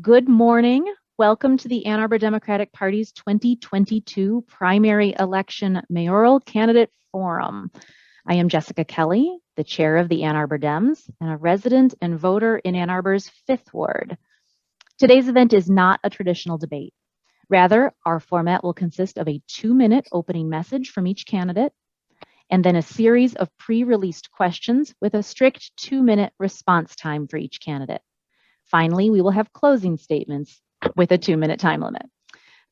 Good morning. Welcome to the Ann Arbor Democratic Party's 2022 primary election mayoral candidate forum. I am Jessica Kelly, the chair of the Ann Arbor Dems and a resident and voter in Ann Arbor's 5th Ward. Today's event is not a traditional debate. Rather, our format will consist of a 2-minute opening message from each candidate, and then a series of pre-released questions with a strict 2-minute response time for each candidate. Finally, we will have closing statements with a 2-minute time limit.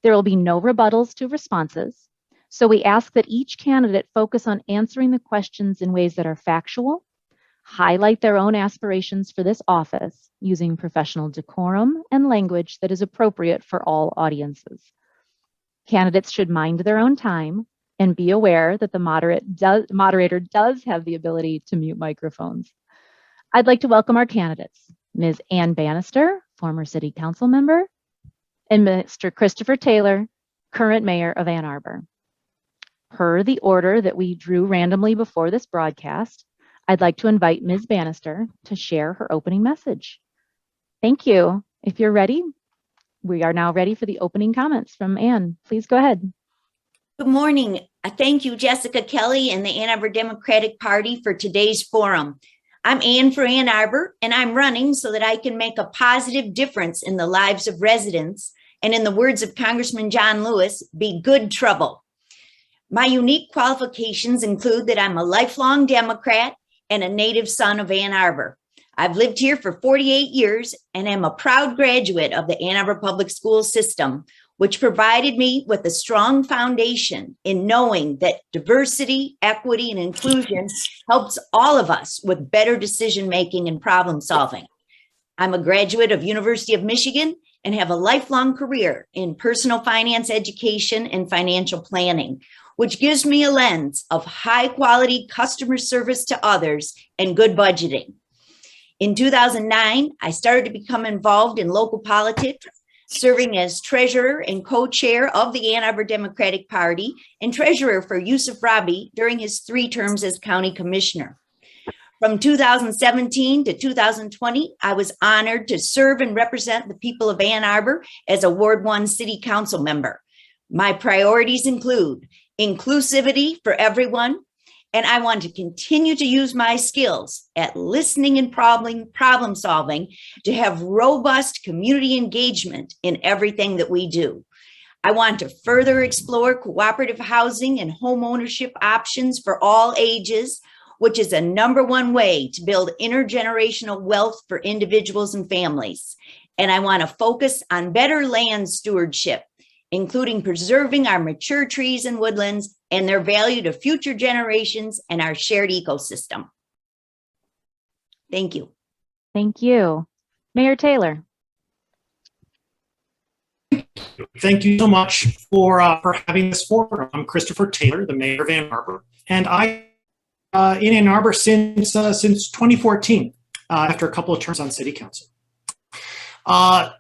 There will be no rebuttals to responses, so we ask that each candidate focus on answering the questions in ways that are factual, highlight their own aspirations for this office using professional decorum and language that is appropriate for all audiences. Candidates should mind their own time and be aware that the moderator does have the ability to mute microphones. I'd like to welcome our candidates, Ms. Ann Bannister, former city council member, and Mr. Christopher Taylor, current mayor of Ann Arbor. Per the order that we drew randomly before this broadcast, I'd like to invite Ms. Bannister to share her opening message. Thank you. If you're ready, we are now ready for the opening comments from Ann. Please go ahead. Good morning. Thank you, Jessica Kelly and the Ann Arbor Democratic Party for today's forum. I'm Ann for Ann Arbor, and I'm running so that I can make a positive difference in the lives of residents, and in the words of Congressman John Lewis, be good trouble. My unique qualifications include that I'm a lifelong Democrat and a native son of Ann Arbor. I've lived here for 48 years and am a proud graduate of the Ann Arbor Public School system, which provided me with a strong foundation in knowing that diversity, equity, and inclusion helps all of us with better decision-making and problem solving. I'm a graduate of University of Michigan and have a lifelong career in personal finance education and financial planning, which gives me a lens of high-quality customer service to others and good budgeting. In 2009, I started to become involved in local politics, serving as treasurer and co-chair of the Ann Arbor Democratic Party and treasurer for Yusuf Rabi during his 3 terms as county commissioner. From 2017 to 2020, I was honored to serve and represent the people of Ann Arbor as a Ward 1 city council member. My priorities include inclusivity for everyone, and I want to continue to use my skills at listening and problem solving to have robust community engagement in everything that we do. I want to further explore cooperative housing and home ownership options for all ages, which is a #1 way to build intergenerational wealth for individuals and families. And I want to focus on better land stewardship, including preserving our mature trees and woodlands and their value to future generations and our shared ecosystem. Thank you. Thank you. Mayor Taylor. Thank you so much for having this forum. I'm Christopher Taylor, the mayor of Ann Arbor, and I in Ann Arbor since 2014, after a couple of terms on city council.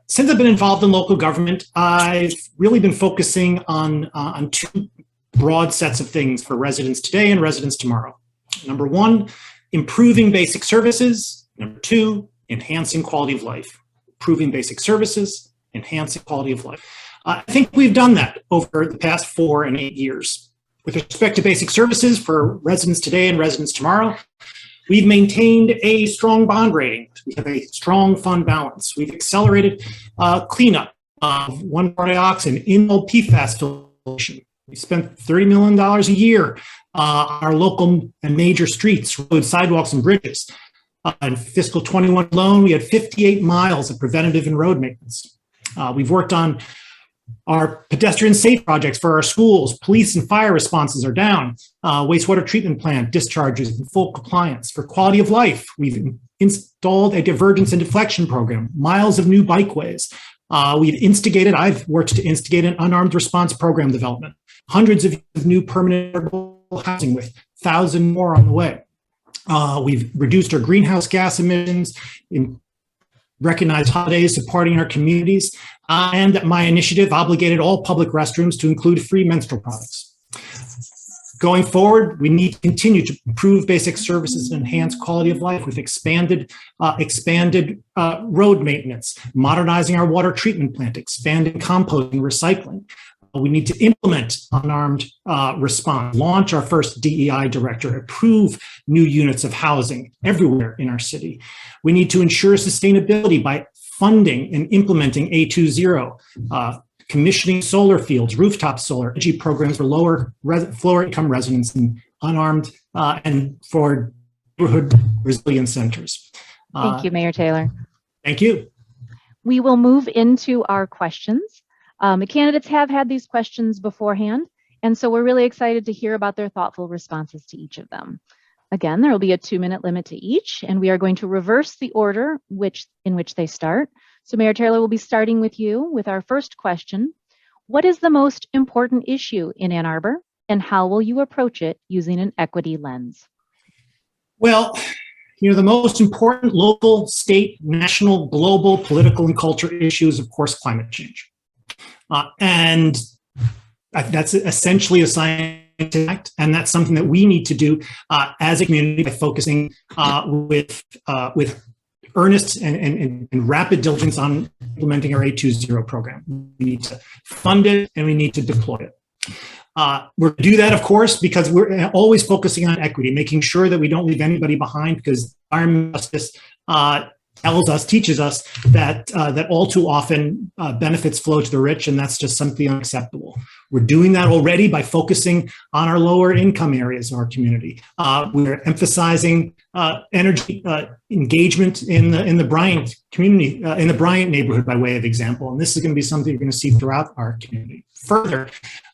Since I've been involved in local government, I've really been focusing on 2 broad sets of things for residents today and residents tomorrow. Number 1, improving basic services. Number 2, enhancing quality of life. Improving basic services, enhancing quality of life. I think we've done that over the past 4 and 8 years. With respect to basic services for residents today and residents tomorrow, we've maintained a strong bond rating. We have a strong fund balance. We've accelerated cleanup of 1,4-dioxin in PFAS filtration. We spent $30 million a year on our local and major streets, roads, sidewalks, and bridges. In fiscal 21 alone, we had 58 miles of preventative and road maintenance. We've worked on our pedestrian safe projects for our schools. Police and fire responses are down. Wastewater treatment plant discharges in full compliance. For quality of life, we've installed a divergence and deflection program, miles of new bikeways. I've worked to instigate an unarmed response program development, hundreds of new permanent housing with 1,000 more on the way. We've reduced our greenhouse gas emissions, recognized holidays supporting our communities, and my initiative obligated all public restrooms to include free menstrual products. Going forward, we need to continue to improve basic services and enhance quality of life with expanded road maintenance, modernizing our water treatment plant, expanding composting, recycling. We need to implement unarmed response, launch our first DEI director, approve new units of housing everywhere in our city. We need to ensure sustainability by funding and implementing A20, commissioning solar fields, rooftop solar, energy programs for lower income residents and unarmed and for neighborhood resilience centers. Thank you, Mayor Taylor. Thank you. We will move into our questions. The candidates have had these questions beforehand, and so we're really excited to hear about their thoughtful responses to each of them. Again, there will be a 2-minute limit to each, and we are going to reverse the order in which they start. So Mayor Taylor will be starting with you with our first question. What is the most important issue in Ann Arbor, and how will you approach it using an equity lens? Well, the most important local, state, national, global, political, and cultural issue is, of course, climate change. And that's essentially a scientific fact, and that's something that we need to do as a community by focusing with earnest and rapid diligence on implementing our A20 program. We need to fund it and we need to deploy it. We're going to do that, of course, because we're always focusing on equity, making sure that we don't leave anybody behind, because environmental justice teaches us that all too often benefits flow to the rich, and that's just something unacceptable. We're doing that already by focusing on our lower income areas of our community. We're emphasizing energy engagement in the Bryant community, in the Bryant neighborhood by way of example, and this is going to be something you're going to see throughout our community. Further,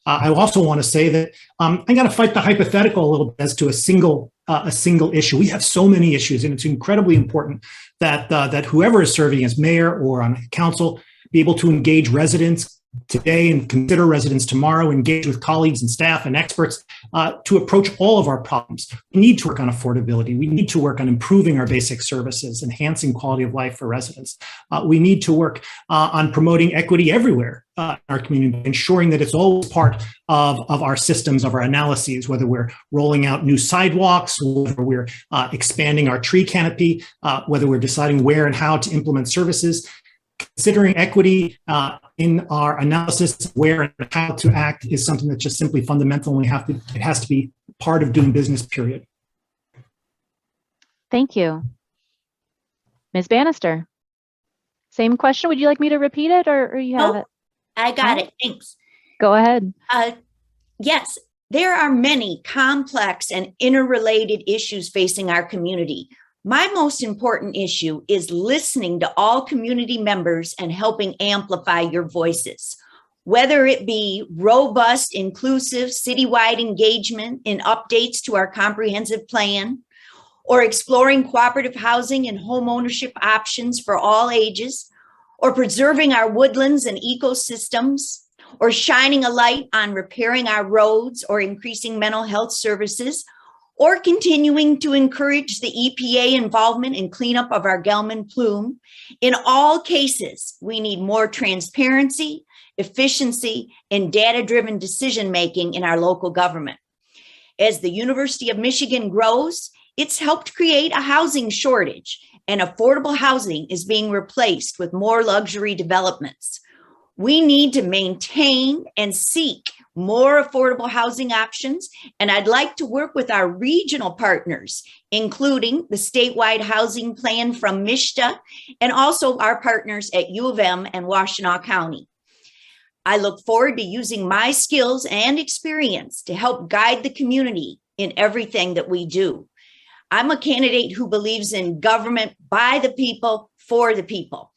I also want to say that I'm going to fight the hypothetical a little bit as to a single issue. We have so many issues, and it's incredibly important that whoever is serving as mayor or on council be able to engage residents today and consider residents tomorrow, engage with colleagues and staff and experts to approach all of our problems. We need to work on affordability. We need to work on improving our basic services, enhancing quality of life for residents. We need to work on promoting equity everywhere in our community, ensuring that it's always part of our systems, of our analyses, whether we're rolling out new sidewalks, whether we're expanding our tree canopy, whether we're deciding where and how to implement services. Considering equity in our analysis of where and how to act is something that's just simply fundamental, and it has to be part of doing business, period. Thank you. Ms. Bannister, same question. Would you like me to repeat it, or you have it? I got it. Thanks. Go ahead. Yes, there are many complex and interrelated issues facing our community. My most important issue is listening to all community members and helping amplify your voices. Whether it be robust, inclusive, citywide engagement in updates to our comprehensive plan, or exploring cooperative housing and home ownership options for all ages, or preserving our woodlands and ecosystems, or shining a light on repairing our roads or increasing mental health services, or continuing to encourage the EPA involvement in cleanup of our Gelman plume. In all cases, we need more transparency, efficiency, and data-driven decision-making in our local government. As the University of Michigan grows, it's helped create a housing shortage, and affordable housing is being replaced with more luxury developments. We need to maintain and seek more affordable housing options, and I'd like to work with our regional partners, including the statewide housing plan from MISHDA and also our partners at U of M and Washtenaw County. I look forward to using my skills and experience to help guide the community in everything that we do. I'm a candidate who believes in government by the people, for the people.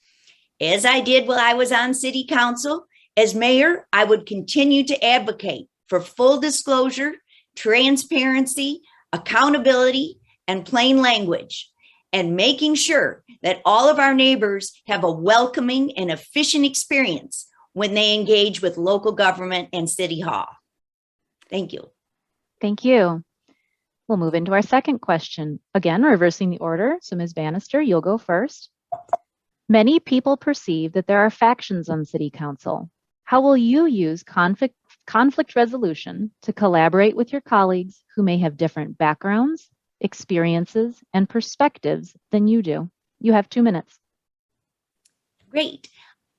As I did while I was on city council, as mayor, I would continue to advocate for full disclosure, transparency, accountability, and plain language, and making sure that all of our neighbors have a welcoming and efficient experience when they engage with local government and City Hall. Thank you. Thank you. We'll move into our second question. Again, reversing the order. So Ms. Bannister, you'll go first. Many people perceive that there are factions on City Council. How will you use conflict conflict resolution to collaborate with your colleagues who may have different backgrounds, experiences, and perspectives than you do. You have 2 minutes. Great.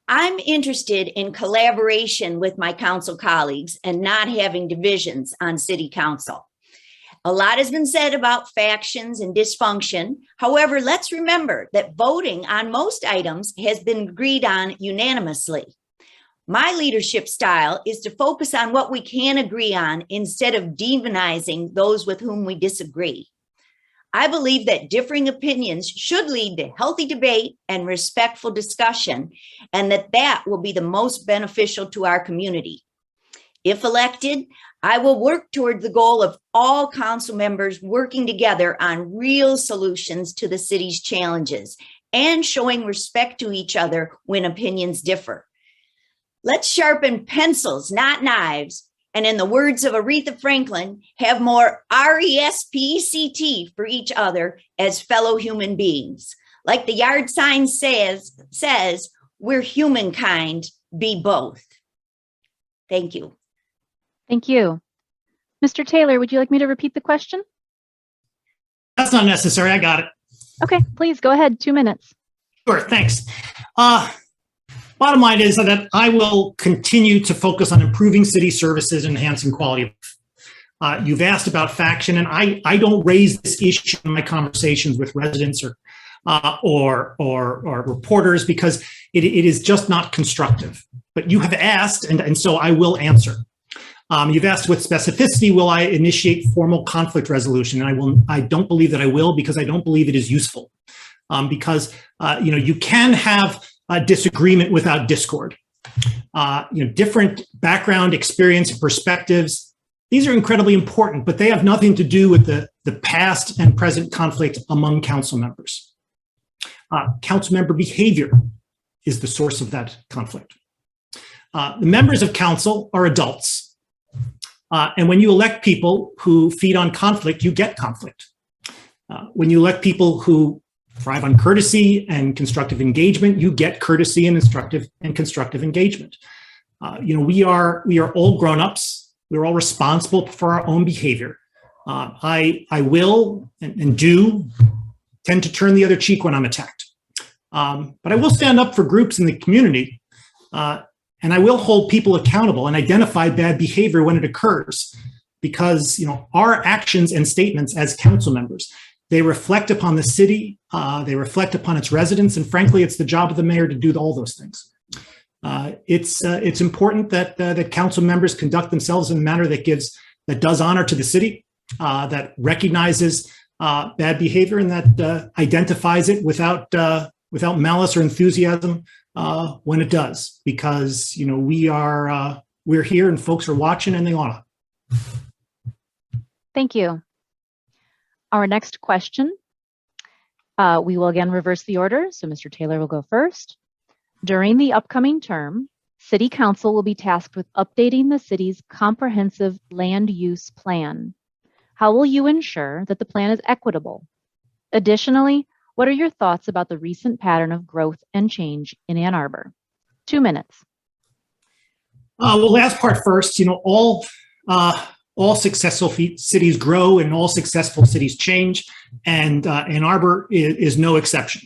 I'm interested in collaboration with my council colleagues and not having divisions on city council. A lot has been said about factions and dysfunction. However, let's remember that voting on most items has been agreed on unanimously. My leadership style is to focus on what we can agree on instead of demonizing those with whom we disagree. I believe that differing opinions should lead to healthy debate and respectful discussion, and that will be the most beneficial to our community. If elected, I will work toward the goal of all council members working together on real solutions to the city's challenges and showing respect to each other when opinions differ. Let's sharpen pencils, not knives, and in the words of Aretha Franklin, have more RESPECT for each other as fellow human beings. Like the yard sign says, we're humankind, be both. Thank you. Thank you. Mr. Taylor, would you like me to repeat the question? That's not necessary. I got it. Okay, please go ahead. 2 minutes. Sure, thanks. Bottom line is that I will continue to focus on improving city services and enhancing quality of life. You've asked about faction, and I don't raise this issue in my conversations with residents or reporters because it is just not constructive. But you have asked, and so I will answer. You've asked with specificity, will I initiate formal conflict resolution? And I don't believe that I will because I don't believe it is useful. Because you can have a disagreement without discord. Different background, experience, and perspectives. These are incredibly important, but they have nothing to do with the past and present conflict among council members. Council member behavior is the source of that conflict. The members of council are adults. And when you elect people who feed on conflict, you get conflict. When you elect people who thrive on courtesy and constructive engagement, you get courtesy and constructive engagement. We are all grown-ups. We're all responsible for our own behavior. I will and do tend to turn the other cheek when I'm attacked. But I will stand up for groups in the community, and I will hold people accountable and identify bad behavior when it occurs, because our actions and statements as council members, they reflect upon the city, they reflect upon its residents, and frankly, it's the job of the mayor to do all those things. It's important that council members conduct themselves in a manner that does honor to the city, that recognizes bad behavior, and that identifies it without malice or enthusiasm when it does, because we're here and folks are watching and they ought to. Thank you. Our next question, we will again reverse the order. So Mr. Taylor will go first. During the upcoming term, City Council will be tasked with updating the city's comprehensive land use plan. How will you ensure that the plan is equitable? Additionally, what are your thoughts about the recent pattern of growth and change in Ann Arbor? 2 minutes. Well, last part first, all successful cities grow and all successful cities change, and Ann Arbor is no exception.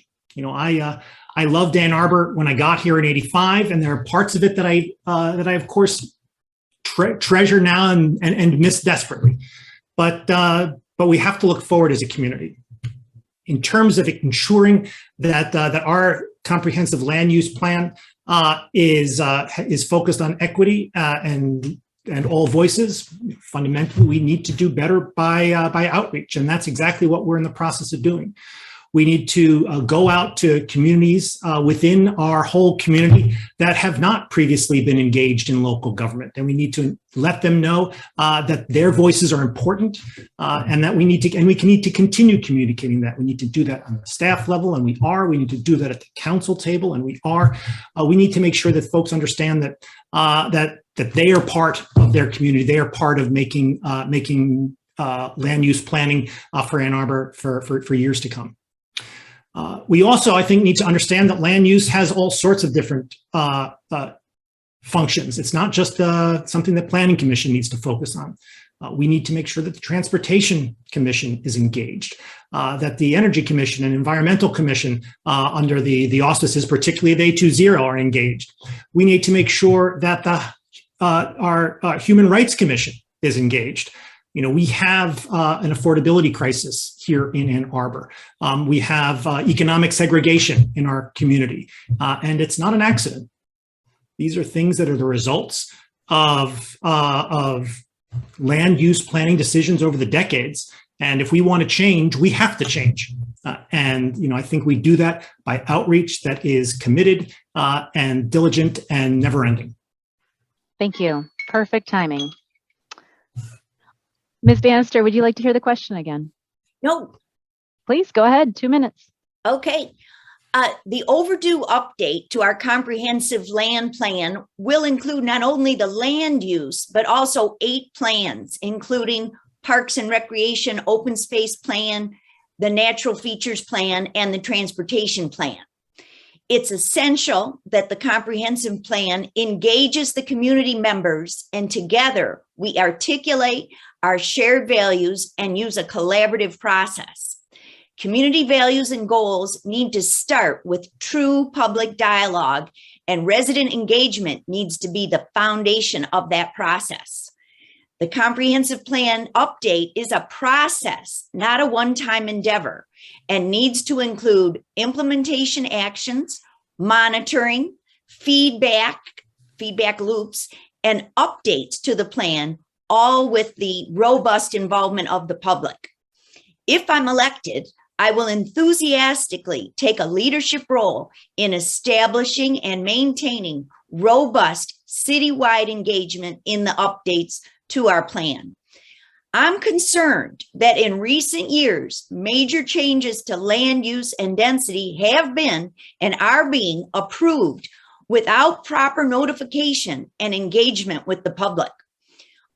I loved Ann Arbor when I got here in '85, and there are parts of it that I of course treasure now and miss desperately. But we have to look forward as a community in terms of ensuring that our comprehensive land use plan is focused on equity and all voices. Fundamentally, we need to do better by outreach, and that's exactly what we're in the process of doing. We need to go out to communities within our whole community that have not previously been engaged in local government, and we need to let them know that their voices are important, and that we need to continue communicating that. We need to do that on the staff level, and we are. We need to do that at the council table, and we are. We need to make sure that folks understand that that they are part of their community. They are part of making land use planning for Ann Arbor for years to come. We also, I think, need to understand that land use has all sorts of different functions. It's not just something that Planning Commission needs to focus on. We need to make sure that the Transportation Commission is engaged, that the Energy Commission and Environmental Commission under the auspices, particularly of A20, are engaged. We need to make sure that our Human Rights Commission is engaged. You know, we have an affordability crisis here in Ann Arbor. We have economic segregation in our community, and it's not an accident. These are things that are the results of land use planning decisions over the decades. And if we want to change, we have to change. And, you know, I think we do that by outreach that is committed and diligent and never ending. Thank you. Perfect timing. Ms. Bannister, would you like to hear the question again? No. Please go ahead. 2 minutes. Okay. The overdue update to our comprehensive land plan will include not only the land use, but also 8 plans, including Parks and Recreation Open Space Plan, the Natural Features Plan, and the Transportation Plan. It's essential that the comprehensive plan engages the community members, and together we articulate our shared values and use a collaborative process. Community values and goals need to start with true public dialogue, and resident engagement needs to be the foundation of that process. The comprehensive plan update is a process, not a one-time endeavor, and needs to include implementation actions, monitoring, feedback loops, and updates to the plan, all with the robust involvement of the public. If I'm elected, I will enthusiastically take a leadership role in establishing and maintaining robust citywide engagement in the updates to our plan. I'm concerned that in recent years, major changes to land use and density have been and are being approved without proper notification and engagement with the public.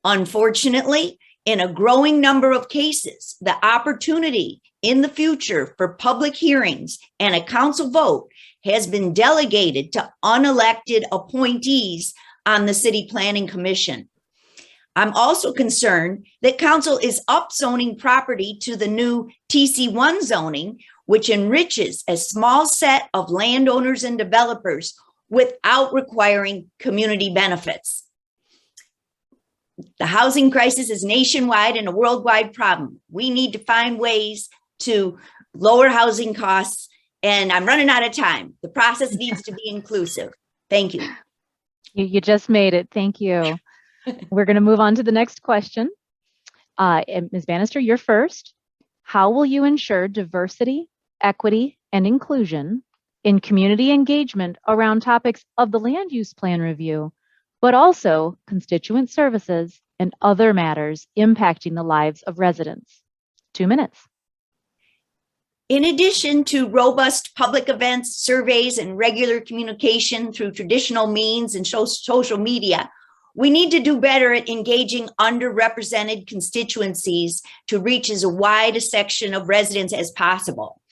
Unfortunately, in a growing number of cases, the opportunity in the future for public hearings and a council vote has been delegated to unelected appointees on the City Planning Commission. I'm also concerned that council is upzoning property to the new TC1 zoning, which enriches a small set of landowners and developers without requiring community benefits. The housing crisis is nationwide and a worldwide problem. We need to find ways to lower housing costs, and I'm running out of time. The process needs to be inclusive. Thank you. You just made it. Thank you. We're going to move on to the next question. Ms. Bannister, you're first. How will you ensure diversity, equity, and inclusion in community engagement around topics of the land use plan review, but also constituent services and other matters impacting the lives of residents? 2 minutes. In addition to robust public events, surveys, and regular communication through traditional means and social media, we need to do better at engaging underrepresented constituencies to reach as wide a section of residents as possible.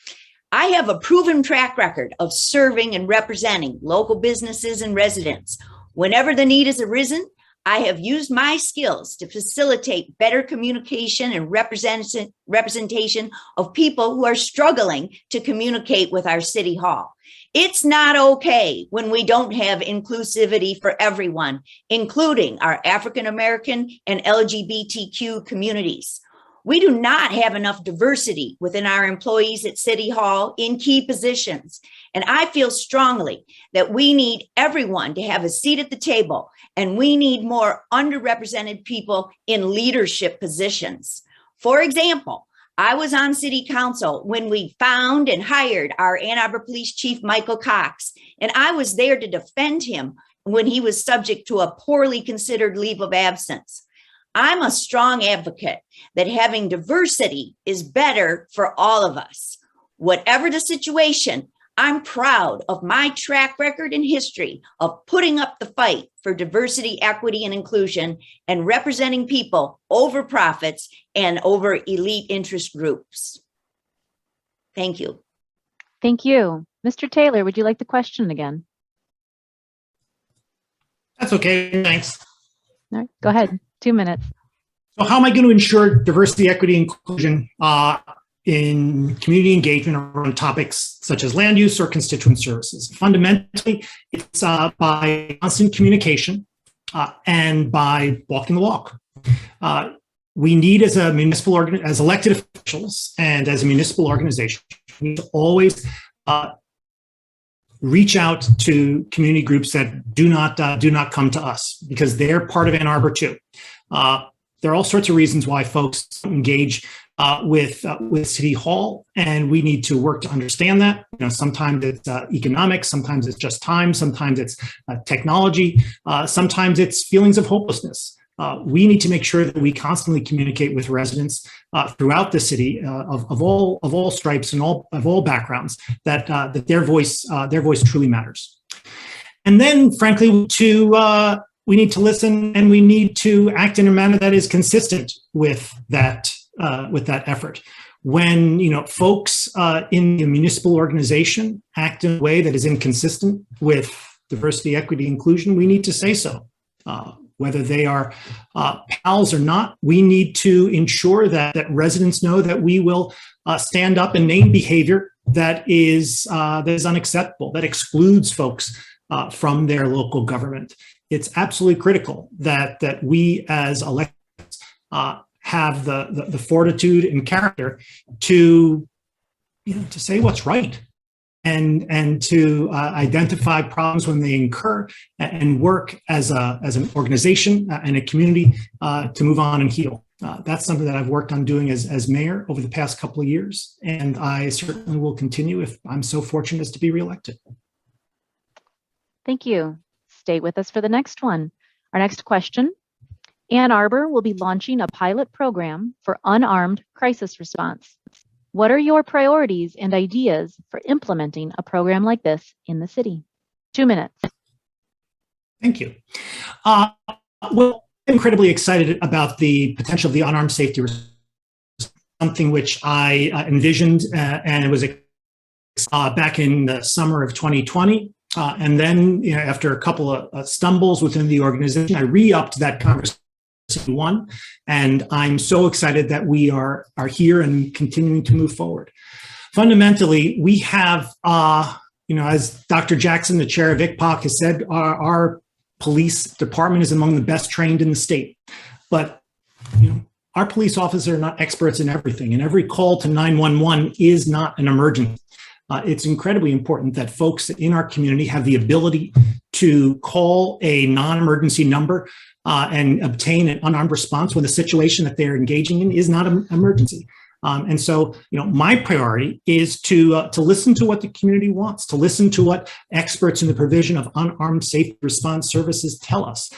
I have a proven track record of serving and representing local businesses and residents. Whenever the need has arisen, I have used my skills to facilitate better communication and representation of people who are struggling to communicate with our City Hall. It's not okay when we don't have inclusivity for everyone, including our African American and LGBTQ communities. We do not have enough diversity within our employees at City Hall in key positions. And I feel strongly that we need everyone to have a seat at the table, and we need more underrepresented people in leadership positions. For example, I was on City Council when we found and hired our Ann Arbor Police Chief, Michael Cox, and I was there to defend him when he was subject to a poorly considered leave of absence. I'm a strong advocate that having diversity is better for all of us. Whatever the situation, I'm proud of my track record and history of putting up the fight for diversity, equity, and inclusion, and representing people over profits and over elite interest groups. Thank you. Thank you. Mr. Taylor, would you like the question again? That's okay. Thanks. All right, go ahead. 2 minutes. So how am I going to ensure diversity, equity, inclusion in community engagement around topics such as land use or constituent services? Fundamentally, it's by constant communication and by walking the walk. We need, as a municipal as elected officials and as a municipal organization, we need to always reach out to community groups that do not come to us, because they're part of Ann Arbor too. There are all sorts of reasons why folks engage with City Hall, and we need to work to understand that. You know, sometimes it's economics, sometimes it's just time, sometimes it's technology, sometimes it's feelings of hopelessness. We need to make sure that we constantly communicate with residents throughout the city of all stripes and of all backgrounds, that their voice truly matters. And then, frankly, we need to listen, and we need to act in a manner that is consistent with that effort. When folks in the municipal organization act in a way that is inconsistent with diversity, equity, inclusion, we need to say so. Whether they are pals or not, we need to ensure that residents know that we will stand up and name behavior that is unacceptable, that excludes folks from their local government. It's absolutely critical that we as electeds have the fortitude and character to say what's right, and to identify problems when they occur, and work as an organization and a community to move on and heal. That's something that I've worked on doing as mayor over the past couple of years, and I certainly will continue if I'm so fortunate as to be reelected. Thank you. Stay with us for the next one. Our next question. Ann Arbor will be launching a pilot program for unarmed crisis response. What are your priorities and ideas for implementing a program like this in the city? 2 minutes. Thank you. Well, I'm incredibly excited about the potential of the unarmed safety response, something which I envisioned, and it was back in the summer of 2020. And then, after a couple of stumbles within the organization, I re-upped that conversation. One, and I'm so excited that we are here and continuing to move forward. Fundamentally, we have, as Dr. Jackson, the chair of ICPOC, has said, our police department is among the best trained in the state. But our police officers are not experts in everything, and every call to 911 is not an emergency. It's incredibly important that folks in our community have the ability to call a non-emergency number and obtain an unarmed response when the situation that they're engaging in is not an emergency. And so, my priority is to listen to what the community wants, to listen to what experts in the provision of unarmed safety response services tell us,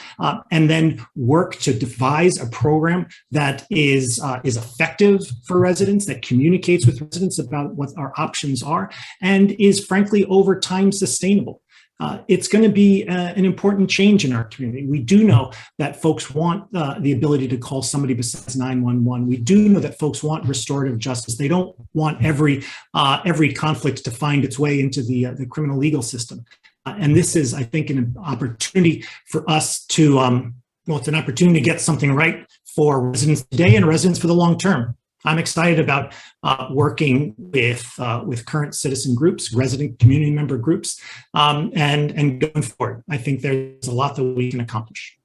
and then work to devise a program that is effective for residents, that communicates with residents about what our options are, and is frankly over time sustainable. It's going to be an important change in our community. We do know that folks want the ability to call somebody besides 911. We do know that folks want restorative justice. They don't want every conflict to find its way into the criminal legal system. And this is, I think, an opportunity for us to, it's an opportunity to get something right for residents today and residents for the long term. I'm excited about working with current citizen groups, resident community member groups, and going forward. I think there's a lot that we can accomplish.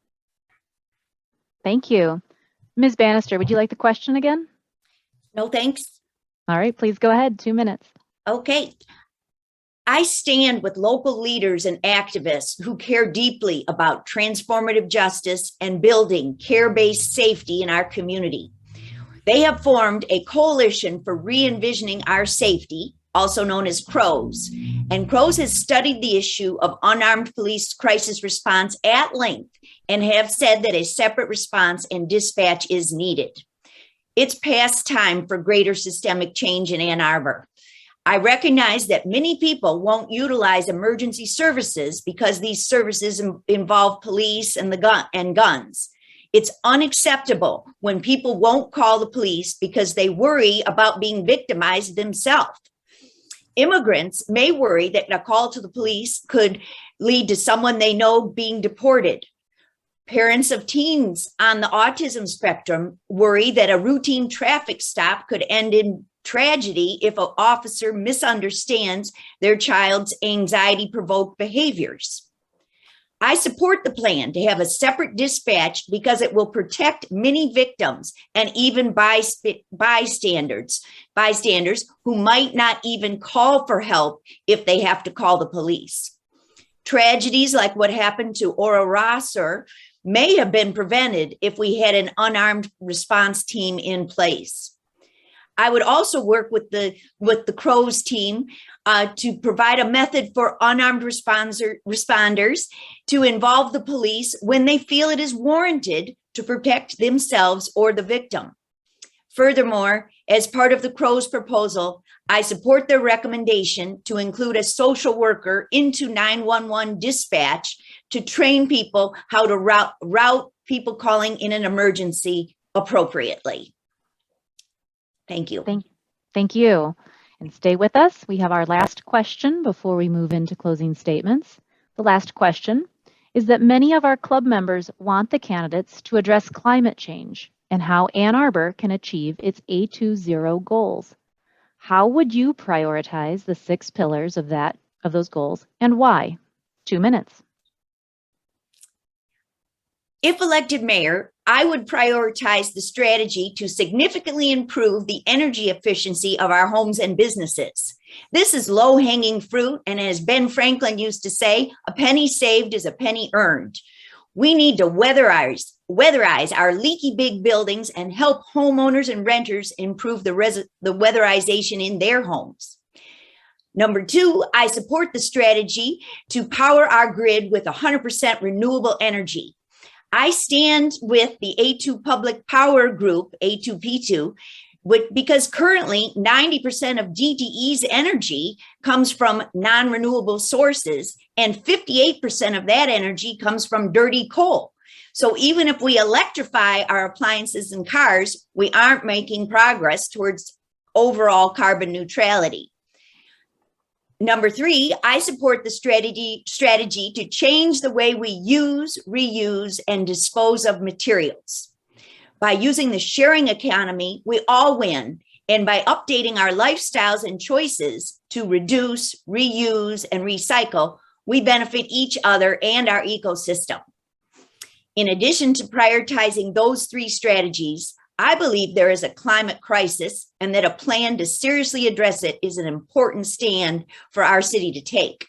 Thank you. Ms. Bannister, would you like the question again? No, thanks. All right, please go ahead. 2 minutes. Okay. I stand with local leaders and activists who care deeply about transformative justice and building care-based safety in our community. They have formed a coalition for re-envisioning our safety, also known as CROWS. And CROWS has studied the issue of unarmed police crisis response at length and have said that a separate response and dispatch is needed. It's past time for greater systemic change in Ann Arbor. I recognize that many people won't utilize emergency services because these services involve police and guns. It's unacceptable when people won't call the police because they worry about being victimized themselves. Immigrants may worry that a call to the police could lead to someone they know being deported. Parents of teens on the autism spectrum worry that a routine traffic stop could end in tragedy if an officer misunderstands their child's anxiety-provoked behaviors. I support the plan to have a separate dispatch because it will protect many victims and even bystanders who might not even call for help if they have to call the police. Tragedies like what happened to Ora Rosser may have been prevented if we had an unarmed response team in place. I would also work with the CROWS team to provide a method for unarmed responders to involve the police when they feel it is warranted to protect themselves or the victim. Furthermore, as part of the CROWS proposal, I support their recommendation to include a social worker into 911 dispatch to train people how to route people calling in an emergency appropriately. Thank you. Thank you. And stay with us. We have our last question before we move into closing statements. The last question is that many of our club members want the candidates to address climate change and how Ann Arbor can achieve its A20 goals. How would you prioritize the 6 pillars of those goals and why? 2 minutes. If elected mayor, I would prioritize the strategy to significantly improve the energy efficiency of our homes and businesses. This is low-hanging fruit, and as Ben Franklin used to say, a penny saved is a penny earned. We need to weatherize our leaky big buildings and help homeowners and renters improve the weatherization in their homes. Number 2, I support the strategy to power our grid with 100% renewable energy. I stand with the A2 Public Power Group, A2P2, because currently 90% of DTE's energy comes from non-renewable sources and 58% of that energy comes from dirty coal. So even if we electrify our appliances and cars, we aren't making progress towards overall carbon neutrality. Number 3, I support the strategy to change the way we use, reuse, and dispose of materials. By using the sharing economy, we all win. And by updating our lifestyles and choices to reduce, reuse, and recycle, we benefit each other and our ecosystem. In addition to prioritizing those 3 strategies, I believe there is a climate crisis and that a plan to seriously address it is an important stand for our city to take.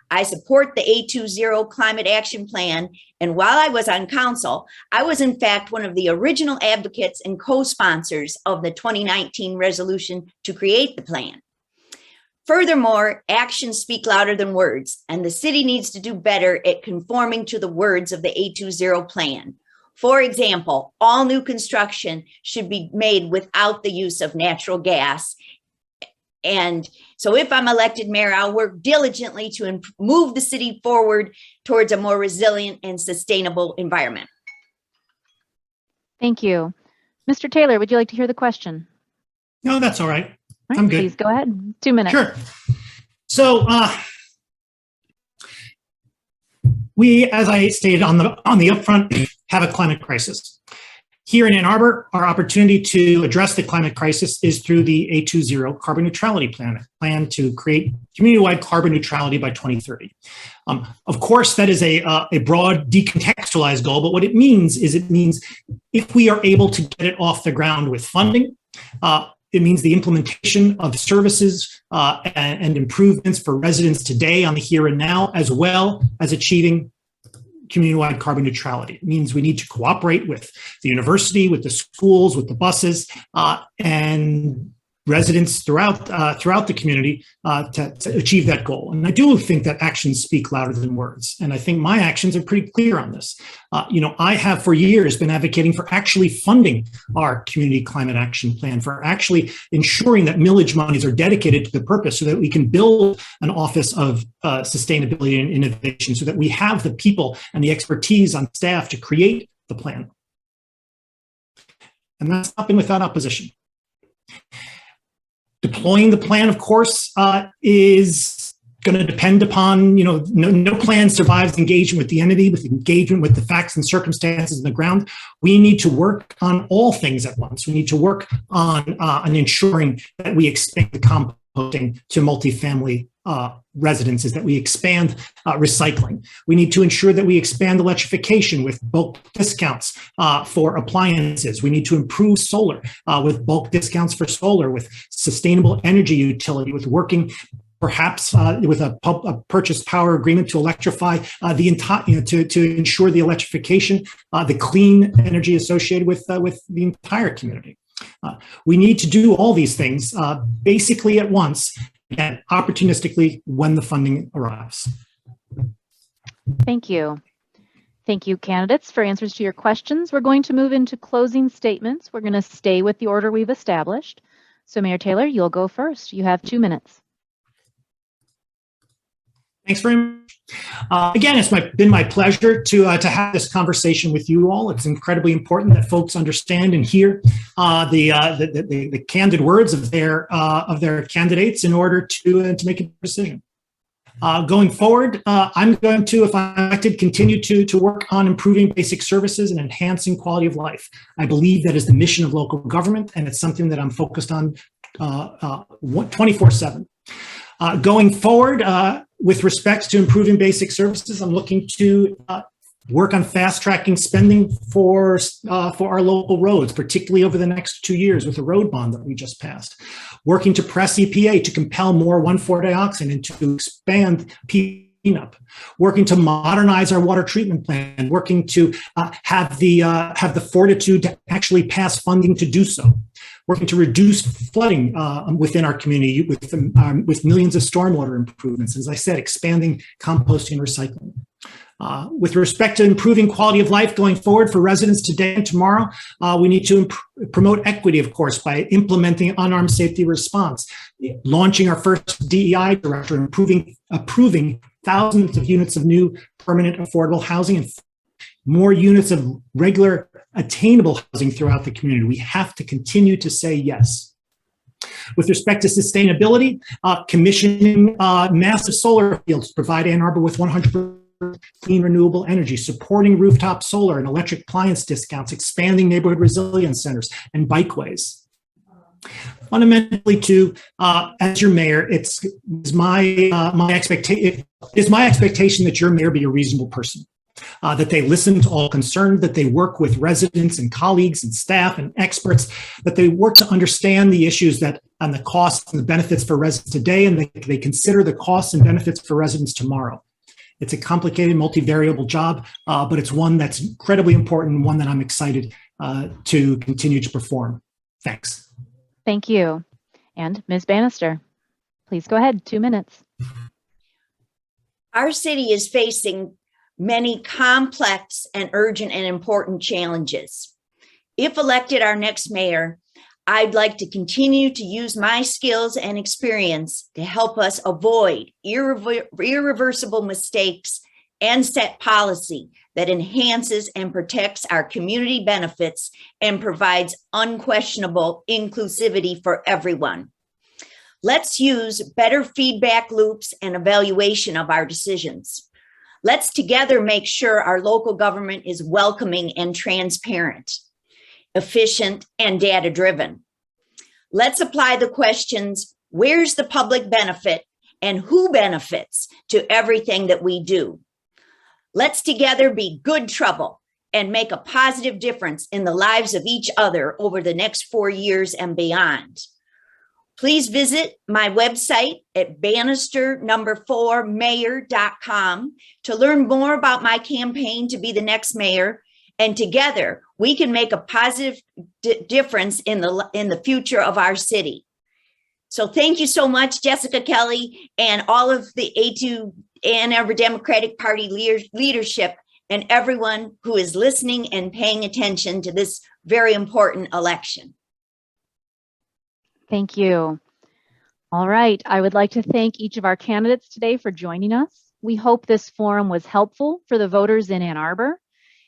I support the A20 Climate Action Plan, and while I was on council, I was in fact one of the original advocates and co-sponsors of the 2019 resolution to create the plan. Furthermore, actions speak louder than words, and the city needs to do better at conforming to the words of the A20 plan. For example, all new construction should be made without the use of natural gas. And so if I'm elected mayor, I'll work diligently to move the city forward towards a more resilient and sustainable environment. Thank you. Mr. Taylor, would you like to hear the question? No, that's all right. All right, I'm good. Please go ahead. 2 minutes. Sure. So we, as I stated on the upfront, have a climate crisis. Here in Ann Arbor, our opportunity to address the climate crisis is through the A20 carbon neutrality plan to create community-wide carbon neutrality by 2030. Of course, that is a broad, decontextualized goal, but what it means is if we are able to get it off the ground with funding, it means the implementation of services and improvements for residents today on the here and now, as well as achieving community-wide carbon neutrality. It means we need to cooperate with the university, with the schools, with the buses, and residents throughout the community to achieve that goal. And I do think that actions speak louder than words. And I think my actions are pretty clear on this. I have for years been advocating for actually funding our community climate action plan, for actually ensuring that millage monies are dedicated to the purpose so that we can build an office of sustainability and innovation, so that we have the people and the expertise on staff to create the plan. And that's not been without opposition. Deploying the plan, of course, is going to depend upon, no plan survives engagement with the entity, with engagement with the facts and circumstances on the ground. We need to work on all things at once. We need to work on ensuring that we expand the composting to multifamily residences, that we expand recycling. We need to ensure that we expand electrification with bulk discounts for appliances. We need to improve solar with bulk discounts for solar, with sustainable energy utility, with working perhaps with a purchase power agreement to electrify the entire, to ensure the electrification, the clean energy associated with the entire community. We need to do all these things basically at once and opportunistically when the funding arrives. Thank you. Thank you, candidates, for answers to your questions. We're going to move into closing statements. We're going to stay with the order we've established. So Mayor Taylor, you'll go first. You have 2 minutes. Thanks very much. Again, it's been my pleasure to have this conversation with you all. It's incredibly important that folks understand and hear the candid words of their candidates in order to make a decision. Going forward, I'm going to, if I'm elected, continue to work on improving basic services and enhancing quality of life. I believe that is the mission of local government, and it's something that I'm focused on 24/7. Going forward, with respect to improving basic services, I'm looking to work on fast-tracking spending for our local roads, particularly over the next 2 years with the road bond that we just passed. Working to press EPA to compel more 1,4-dioxane and to expand cleanup. Working to modernize our water treatment plan. Working to have the fortitude to actually pass funding to do so. Working to reduce flooding within our community with millions of stormwater improvements. As I said, expanding composting and recycling. With respect to improving quality of life going forward for residents today and tomorrow, we need to promote equity, of course, by implementing unarmed safety response, launching our first DEI director, approving thousands of units of new permanent affordable housing and more units of regular attainable housing throughout the community. We have to continue to say yes. With respect to sustainability, commissioning massive solar fields to provide Ann Arbor with 100% clean renewable energy, supporting rooftop solar and electric appliance discounts, expanding neighborhood resilience centers and bikeways. Fundamentally, too, as your mayor, it's my expectation that your mayor be a reasonable person. That they listen to all concerned, that they work with residents and colleagues and staff and experts, that they work to understand the issues and the costs and the benefits for residents today, and they consider the costs and benefits for residents tomorrow. It's a complicated, multivariable job, but it's one that's incredibly important and one that I'm excited to continue to perform. Thanks. Thank you. And Ms. Bannister, please go ahead, 2 minutes. Our city is facing many complex and urgent and important challenges. If elected our next mayor, I'd like to continue to use my skills and experience to help us avoid irreversible mistakes and set policy that enhances and protects our community benefits and provides unquestionable inclusivity for everyone. Let's use better feedback loops and evaluation of our decisions. Let's together make sure our local government is welcoming and transparent, efficient, and data-driven. Let's apply the questions, where's the public benefit and who benefits to everything that we do? Let's together be good trouble and make a positive difference in the lives of each other over the next 4 years and beyond. Please visit my website at Bannister4mayor.com to learn more about my campaign to be the next mayor. And together we can make a positive difference in the future of our city. So thank you so much, Jessica Kelly, and all of the A2 Ann Arbor Democratic Party leadership and everyone who is listening and paying attention to this very important election. Thank you. All right. I would like to thank each of our candidates today for joining us. We hope this forum was helpful for the voters in Ann Arbor.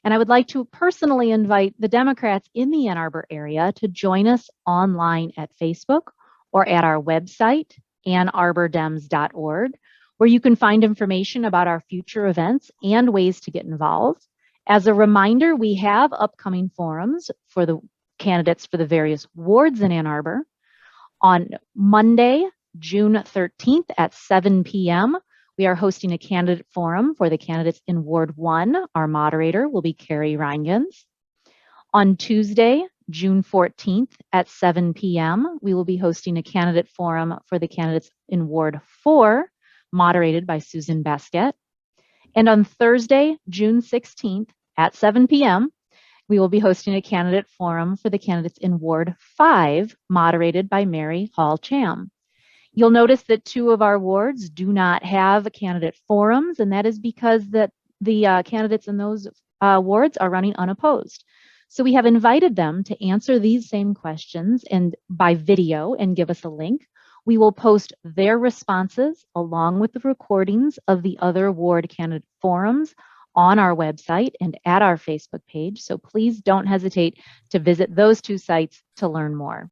And I would like to personally invite the Democrats in the Ann Arbor area to join us online at Facebook or at our website, annarbordems.org, where where you can find information about our future events and ways to get involved. As a reminder, we have upcoming forums for the candidates for the various wards in Ann Arbor. On Monday, June 13th at 7 p.m., we are hosting a candidate forum for the candidates in Ward 1. Our moderator will be Carrie Reingens. On Tuesday, June 14th at 7 p.m., we will be hosting a candidate forum for the candidates in Ward 4, moderated by Susan Basquette. And on Thursday, June 16th at 7 p.m., we will be hosting a candidate forum for the candidates in Ward 5, moderated by Mary Hall Cham. You'll notice that 2 of our wards do not have candidate forums, and that is because the candidates in those wards are running unopposed. So we have invited them to answer these same questions and by video and give us a link. We will post their responses along with the recordings of the other ward candidate forums on our website and at our Facebook page. So please don't hesitate to visit those 2 sites to learn more.